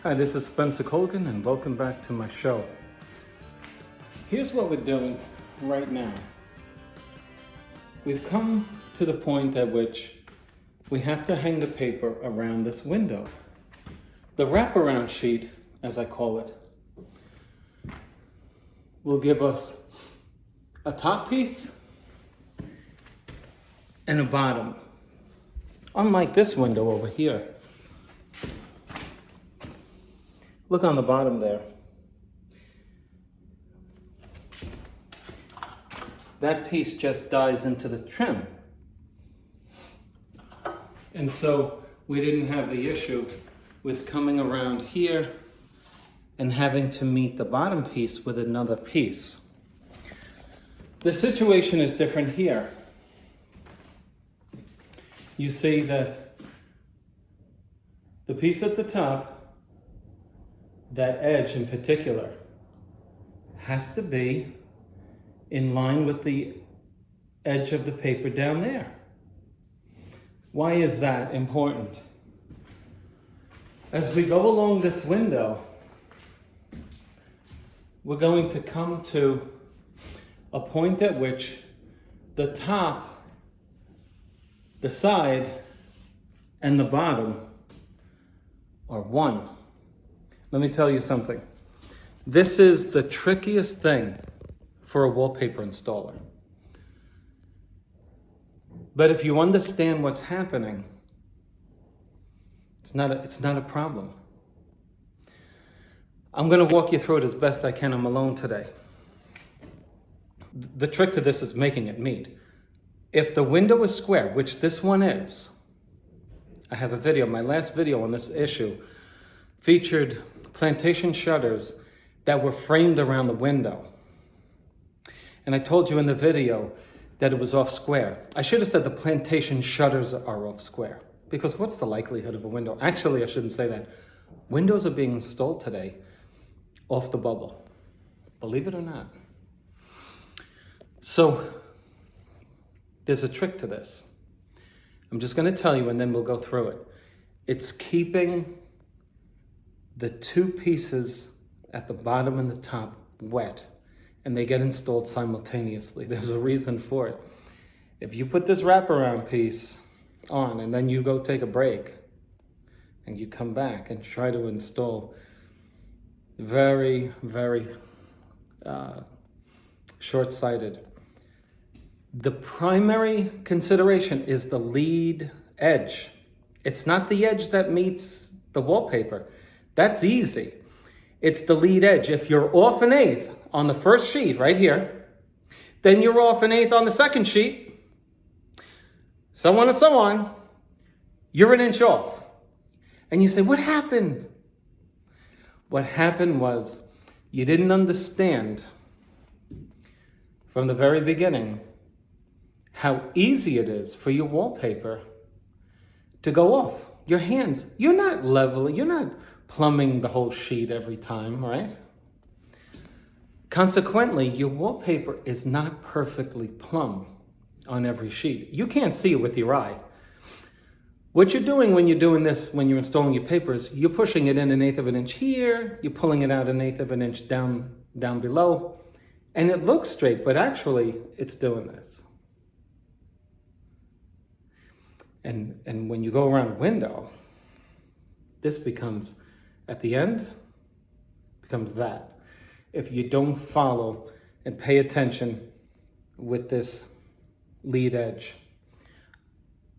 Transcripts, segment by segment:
Hi, this is Spencer Colgan and welcome back to my show. Here's what we're doing right now. We've come to the point at which we have to hang the paper around this window. The wraparound sheet, as I call it, will give us a top piece and a bottom. Unlike this window over here. Look on the bottom there. That piece just dies into the trim. And so we didn't have the issue with coming around here and having to meet the bottom piece with another piece. The situation is different here. You see that the piece at the top, that edge in particular, has to be in line with the edge of the paper down there. Why is that important? As we go along this window, we're going to come to a point at which the top, the side, and the bottom are one. Let me tell you something. This is the trickiest thing for a wallpaper installer. But if you understand what's happening, it's not a problem. I'm going to walk you through it as best I can. I'm alone today. The trick to this is making it meet. If the window is square, which this one is, I have a video, my last video on this issue featured plantation shutters that were framed around the window. And I told you in the video that it was off square. I should have said the plantation shutters are off square, because what's the likelihood of a window? Actually, I shouldn't say that. Windows are being installed today off the bubble, believe it or not. So there's a trick to this. I'm just going to tell you and then we'll go through it. It's keeping the two pieces at the bottom and the top wet, and they get installed simultaneously. There's a reason for it. If you put this wraparound piece on and then you go take a break and you come back and try to install very, very short-sighted. The primary consideration is the lead edge. It's not the edge that meets the wallpaper. That's easy. It's the lead edge. If you're off an eighth on the first sheet right here, then you're off an eighth on the second sheet, so on and so on, you're an inch off. And you say, what happened? What happened was you didn't understand from the very beginning how easy it is for your wallpaper to go off. Your hands, you're not leveling, you're not plumbing the whole sheet every time, right? Consequently, your wallpaper is not perfectly plumb on every sheet. You can't see it with your eye. What you're doing when you're doing this, when you're installing your papers, you're pushing it in an eighth of an inch here, you're pulling it out an eighth of an inch down below, and it looks straight, but actually it's doing this. And when you go around a window, this becomes, at the end, becomes that. If you don't follow and pay attention with this lead edge.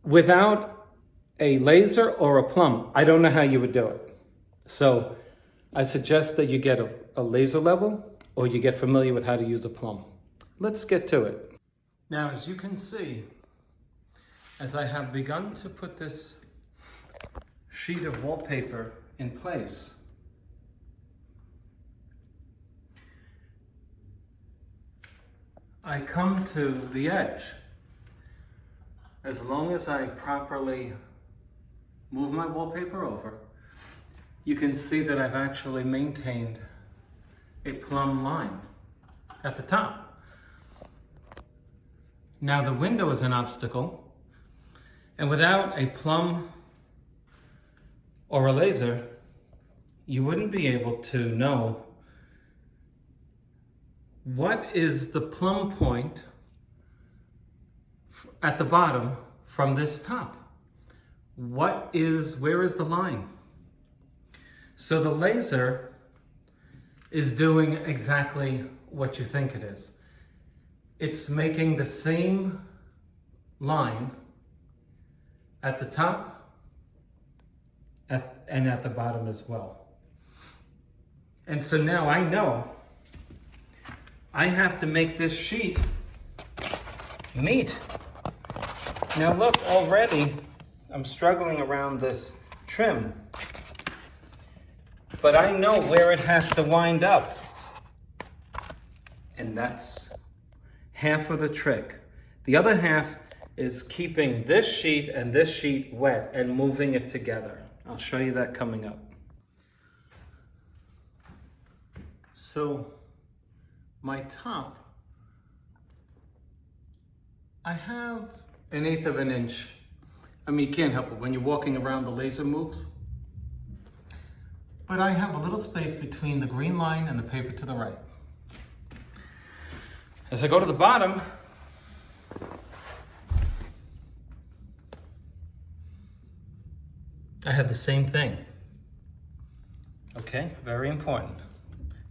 Without a laser or a plumb, I don't know how you would do it. So I suggest that you get a laser level or you get familiar with how to use a plumb. Let's get to it. Now, as you can see, as I have begun to put this sheet of wallpaper in place, I come to the edge. As long as I properly move my wallpaper over, you can see that I've actually maintained a plumb line at the top. Now the window is an obstacle, and without a plumb or a laser, you wouldn't be able to know what is the plumb point at the bottom from this top. Where is the line? So the laser is doing exactly what you think it is. It's making the same line at the top and at the bottom as well. And so now I know I have to make this sheet meet. Now look, already I'm struggling around this trim, but I know where it has to wind up. And that's half of the trick. The other half is keeping this sheet and this sheet wet and moving it together. I'll show you that coming up. So my top, I have 1/8 of an inch. I mean, you can't help it when you're walking around, the laser moves. But I have a little space between the green line and the paper to the right. As I go to the bottom, I have the same thing. Okay, very important.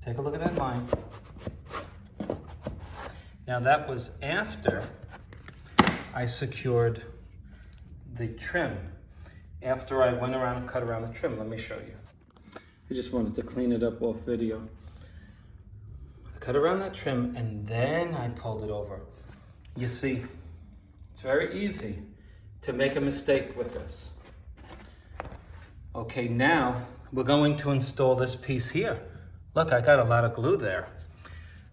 Take a look at that line. Now that was after I secured the trim. After I went around and cut around the trim, let me show you. I just wanted to clean it up off video. I cut around that trim and then I pulled it over. You see, it's very easy to make a mistake with this. Okay, now we're going to install this piece here. Look, I got a lot of glue there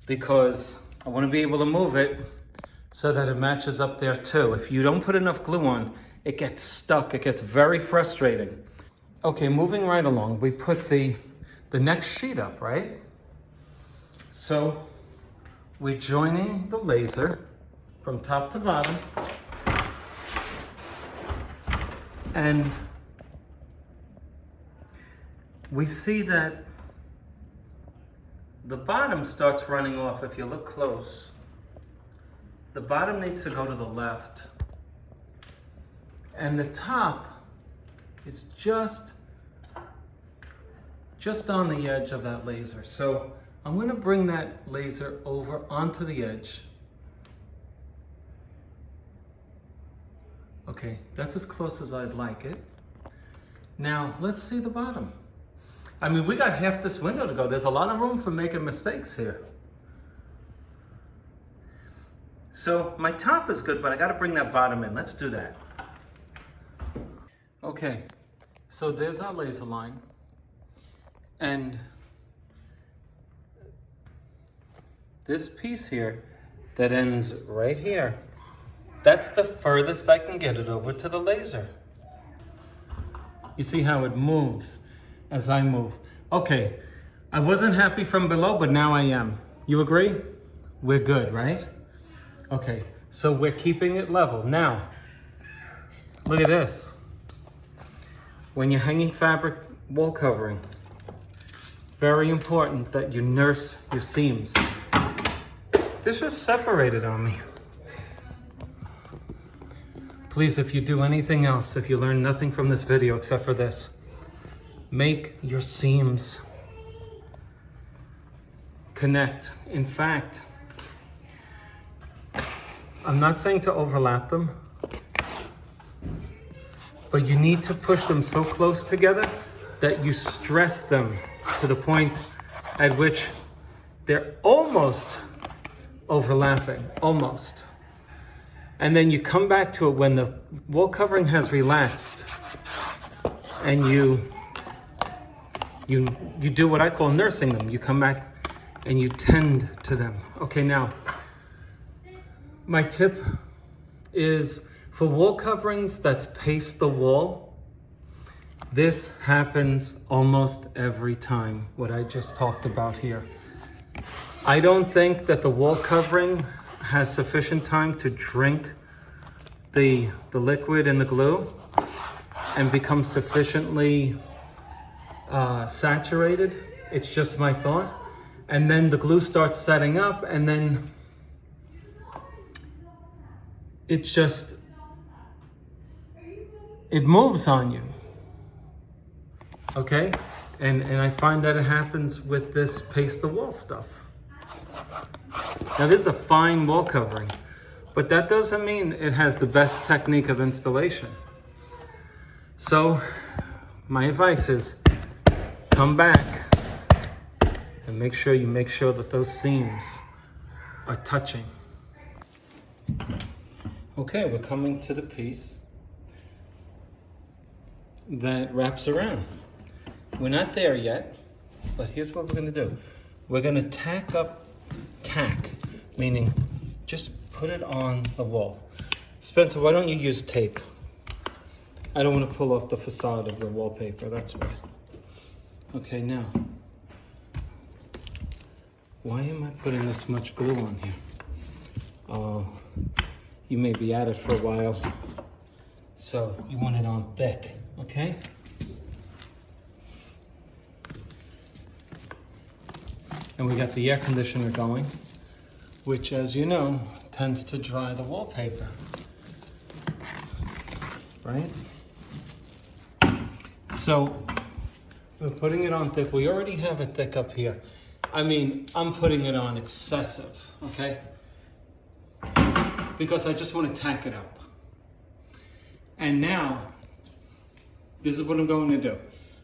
because I want to be able to move it so that it matches up there too. If you don't put enough glue on, it gets stuck. It gets very frustrating. Okay, moving right along, we put the next sheet up, right? So we're joining the laser from top to bottom, and we see that the bottom starts running off. If you look close, the bottom needs to go to the left, and the top is just on the edge of that laser. So I'm going to bring that laser over onto the edge. Okay, that's as close as I'd like it. Now let's see the bottom. I mean, we got half this window to go. There's a lot of room for making mistakes here. So my top is good, but I got to bring that bottom in. Let's do that. Okay, so there's our laser line. And this piece here that ends right here, that's the furthest I can get it over to the laser. You see how it moves as I move. Okay, I wasn't happy from below, but now I am. You agree? We're good, right? Okay, so we're keeping it level. Now, look at this. When you're hanging fabric wall covering, it's very important that you nurse your seams. This just separated on me. Please, if you do anything else, if you learn nothing from this video except for this, make your seams connect. In fact, I'm not saying to overlap them, but you need to push them so close together that you stress them to the point at which they're almost overlapping, almost. And then you come back to it when the wall covering has relaxed, and you do what I call nursing them. You come back and you tend to them. Okay, now, my tip is for wall coverings that's paste the wall, this happens almost every time, what I just talked about here. I don't think that the wall covering has sufficient time to drink the liquid and the glue and become sufficiently saturated. It's just my thought. And then the glue starts setting up, and then it moves on you. Okay? And I find that it happens with this paste the wall stuff. Now this is a fine wall covering, but that doesn't mean it has the best technique of installation. So my advice is come back and make sure that those seams are touching. Okay, we're coming to the piece that wraps around. We're not there yet, but here's what we're gonna do. We're gonna tack, meaning just put it on the wall. Spencer, why don't you use tape? I don't want to pull off the facade of the wallpaper, that's why. Okay, now, why am I putting this much glue on here? Oh, you may be at it for a while, so you want it on thick, okay? And we got the air conditioner going, which, as you know, tends to dry the wallpaper, right? So we're putting it on thick. We already have it thick up here. I mean, I'm putting it on excessive, okay? Because I just want to tack it up. And now, this is what I'm going to do.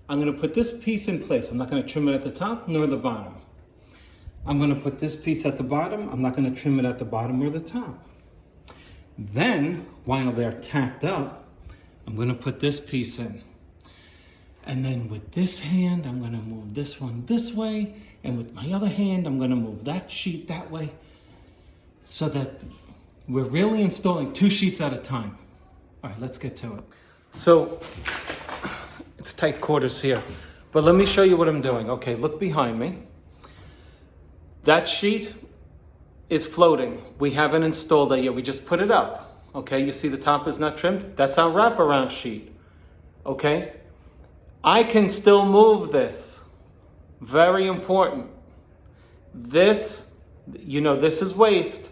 I'm going to put this piece in place. I'm not going to trim it at the top nor the bottom. I'm going to put this piece at the bottom. I'm not going to trim it at the bottom or the top. Then, while they're tacked up, I'm going to put this piece in. And then with this hand, I'm going to move this one this way. And with my other hand, I'm going to move that sheet that way. So that we're really installing 2 sheets at a time. All right, let's get to it. So, it's tight quarters here. But let me show you what I'm doing. Okay, look behind me. That sheet is floating. We haven't installed that yet. We just put it up. Okay, you see the top is not trimmed? That's our wraparound sheet. Okay? I can still move this. Very important. This, you know, this is waste.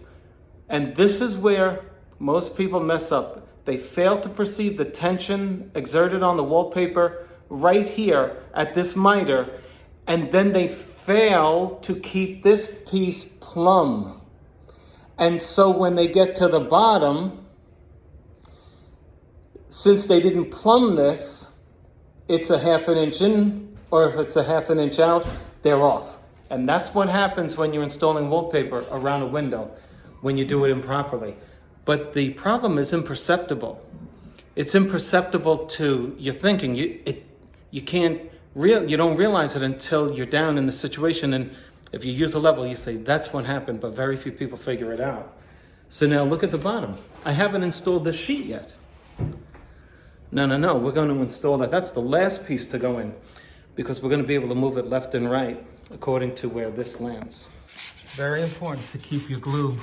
And this is where most people mess up. They fail to perceive the tension exerted on the wallpaper right here at this miter. And then they fail to keep this piece plumb. And so when they get to the bottom, since they didn't plumb this, it's a 1/2 inch in, or if it's a 1/2 inch out, they're off. And that's what happens when you're installing wallpaper around a window, when you do it improperly. But the problem is imperceptible. It's imperceptible to your thinking. You don't realize it until you're down in the situation, and if you use a level, you say, that's what happened, but very few people figure it out. So now look at the bottom. I haven't installed this sheet yet. No, we're going to install that. That's the last piece to go in, because we're going to be able to move it left and right according to where this lands. Very important to keep your glue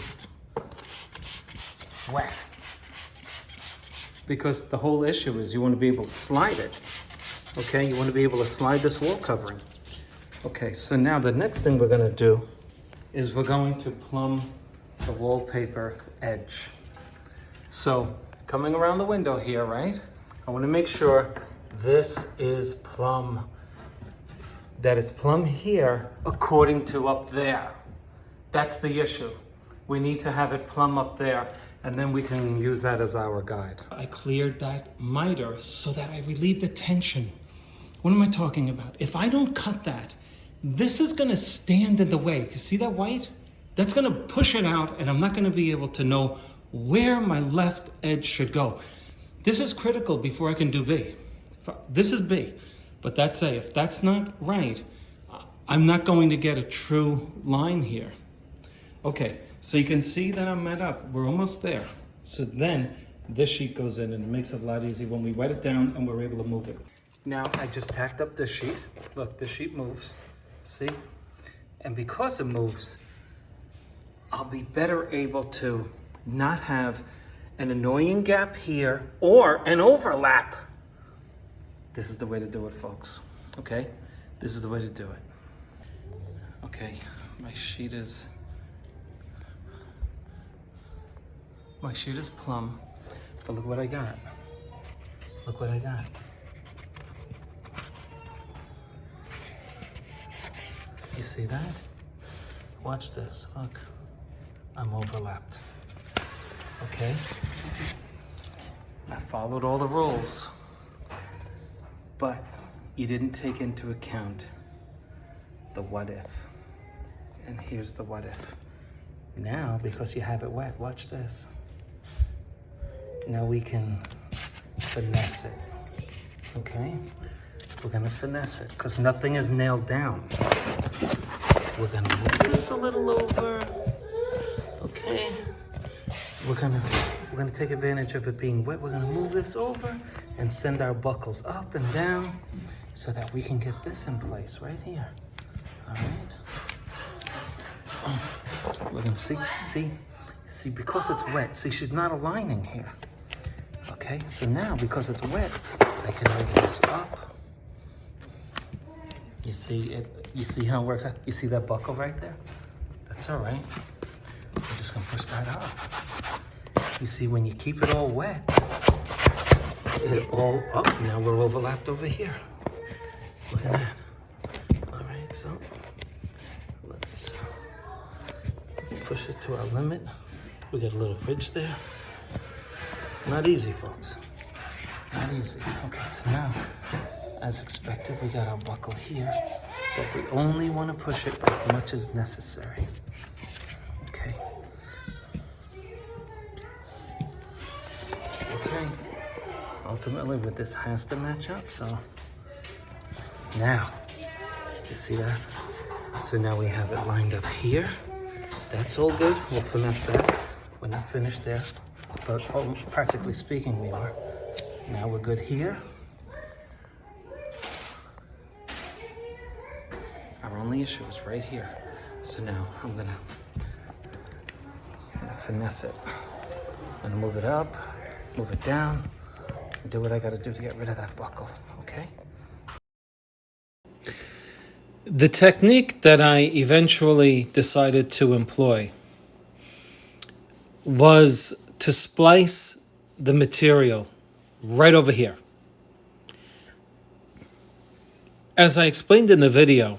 wet, because the whole issue is you want to be able to slide it. Okay, you want to be able to slide this wall covering. Okay, so now the next thing we're going to do is we're going to plumb the wallpaper edge. So coming around the window here, right? I want to make sure this is plumb, that it's plumb here according to up there. That's the issue. We need to have it plumb up there, and then we can use that as our guide. I cleared that miter so that I relieve the tension. What am I talking about? If I don't cut that, this is going to stand in the way. You see that white? That's going to push it out, and I'm not going to be able to know where my left edge should go. This is critical before I can do B. This is B, but that's A. If that's not right, I'm not going to get a true line here. Okay, so you can see that I'm met up. We're almost there. So then this sheet goes in, and it makes it a lot easier when we wet it down and we're able to move it. Now I just tacked up this sheet. Look, this sheet moves, see? And because it moves, I'll be better able to not have an annoying gap here or an overlap. This is the way to do it, folks, okay? This is the way to do it. Okay, my sheet is plumb, but look what I got. Look what I got. You see that? Watch this, look. I'm overlapped. Okay? I followed all the rules, but you didn't take into account the what if. And here's the what if. Now, because you have it wet, watch this. Now we can finesse it, okay? We're gonna finesse it, because nothing is nailed down. We're gonna move this a little over, okay? We're gonna take advantage of it being wet. We're gonna move this over and send our buckles up and down so that we can get this in place right here, all right? We're gonna see, because it's wet, see, she's not aligning here. Okay, so now because it's wet, I can move this up. You see it, you see how it works out? You see that buckle right there? That's all right. We're just gonna push that up. You see, when you keep it all wet, it all up. Now we're overlapped over here. Look at that. All right, so let's push it to our limit. We got a little ridge there. It's not easy, folks. Not easy. Okay, so now, as expected, we got our buckle here, but we only want to push it as much as necessary. Okay. Okay. Ultimately, with this has to match up, so now, you see that? So now we have it lined up here. That's all good. We'll finesse that. We're not finished there, but practically speaking, we are. Now we're good here. Our only issue is right here. So now I'm gonna finesse it. I'm gonna move it up, move it down, and do what I gotta do to get rid of that buckle, okay? The technique that I eventually decided to employ was to splice the material right over here. As I explained in the video,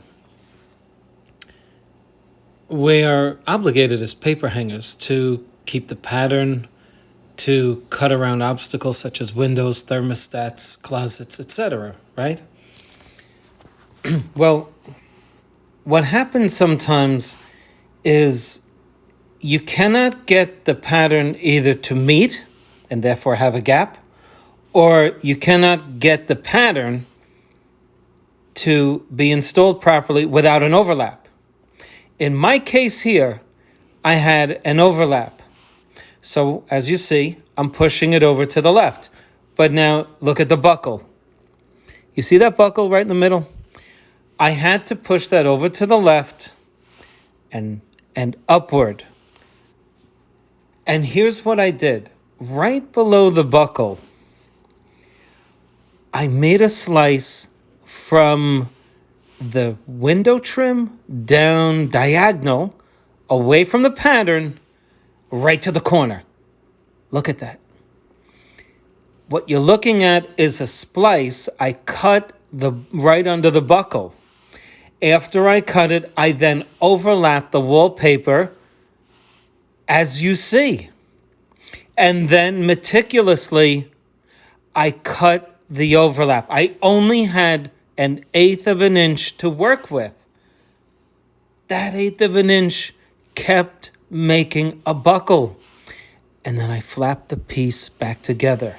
we are obligated as paper hangers to keep the pattern, to cut around obstacles such as windows, thermostats, closets, etc., right? Well, what happens sometimes is you cannot get the pattern either to meet and therefore have a gap, or you cannot get the pattern to be installed properly without an overlap. In my case here, I had an overlap. So as you see, I'm pushing it over to the left. But now look at the buckle. You see that buckle right in the middle? I had to push that over to the left and upward. And here's what I did. Right below the buckle, I made a slice from the window trim down diagonal, away from the pattern, right to the corner. Look at that. What you're looking at is a splice. I cut right under the buckle. After I cut it, I then overlap the wallpaper, as you see. And then meticulously, I cut the overlap. I only had 1/8 of an inch to work with. That 1/8 of an inch kept making a buckle. And then I flapped the piece back together.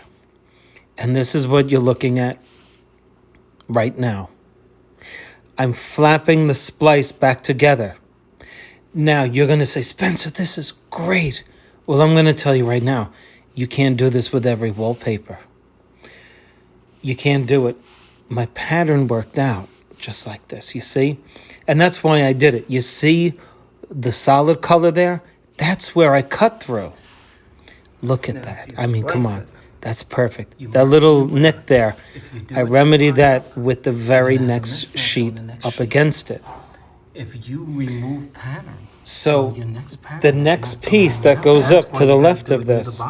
And this is what you're looking at right now. I'm flapping the splice back together. Now, you're going to say, Spencer, this is great. Well, I'm going to tell you right now, you can't do this with every wallpaper. You can't do it. My pattern worked out just like this, you see? And that's why I did it. You see the solid color there? That's where I cut through. Look at that. I mean, come on. That's perfect. That little nick there, I remedy that with the very next sheet up against it. If you remove pattern, so the next piece that goes up to the left of this,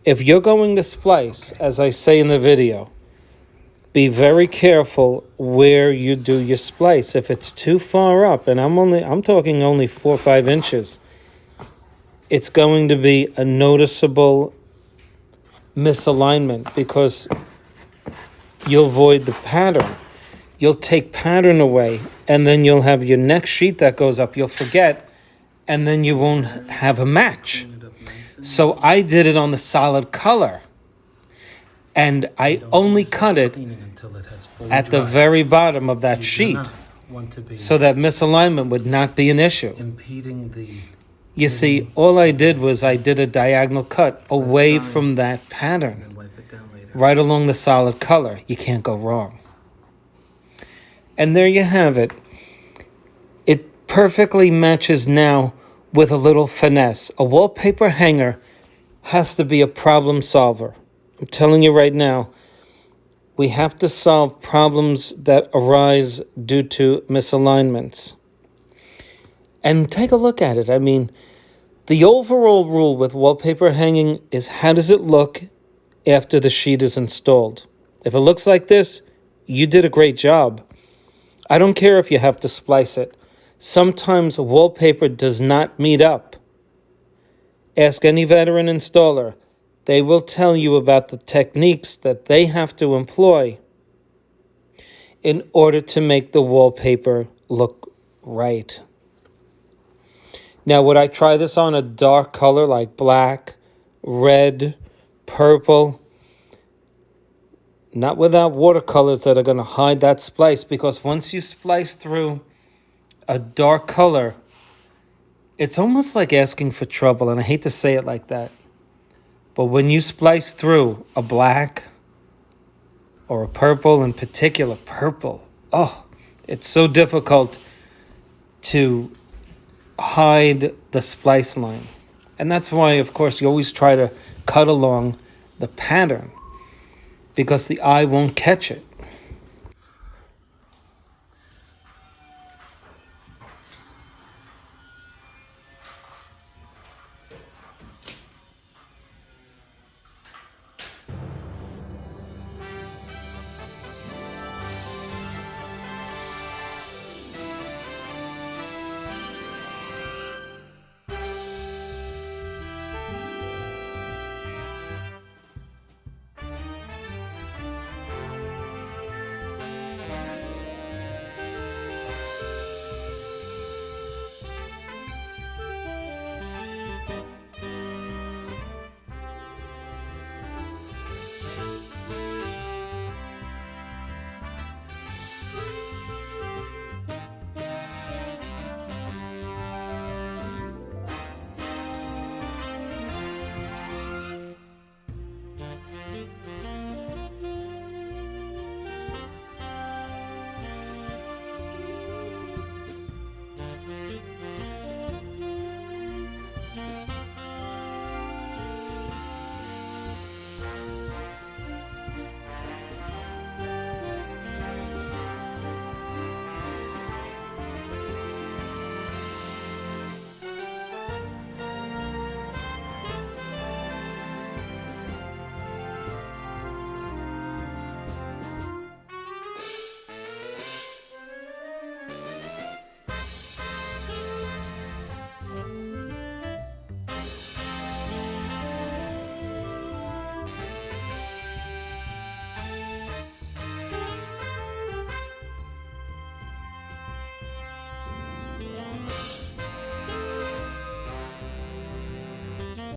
if you're going to splice, as I say in the video, be very careful where you do your splice. If it's too far up, and I'm talking only 4 or 5 inches, it's going to be a noticeable misalignment because you'll void the pattern. You'll take pattern away, and then you'll have your next sheet that goes up. You'll forget, and then you won't have a match. So I did it on the solid color, and I only cut it at the very bottom of that sheet so that misalignment would not be an issue. You see, all I did was I did a diagonal cut away from that pattern, right along the solid color. You can't go wrong. And there you have it. It perfectly matches now with a little finesse. A wallpaper hanger has to be a problem solver. I'm telling you right now, we have to solve problems that arise due to misalignments. And take a look at it. I mean, the overall rule with wallpaper hanging is how does it look after the sheet is installed? If it looks like this, you did a great job. I don't care if you have to splice it. Sometimes wallpaper does not meet up. Ask any veteran installer. They will tell you about the techniques that they have to employ in order to make the wallpaper look right. Now, would I try this on a dark color like black, red, purple? Not without watercolors that are going to hide that splice, because once you splice through a dark color, it's almost like asking for trouble, and I hate to say it like that. But when you splice through a black or a purple, in particular purple, it's so difficult to hide the splice line. And that's why, of course, you always try to cut along the pattern because the eye won't catch it.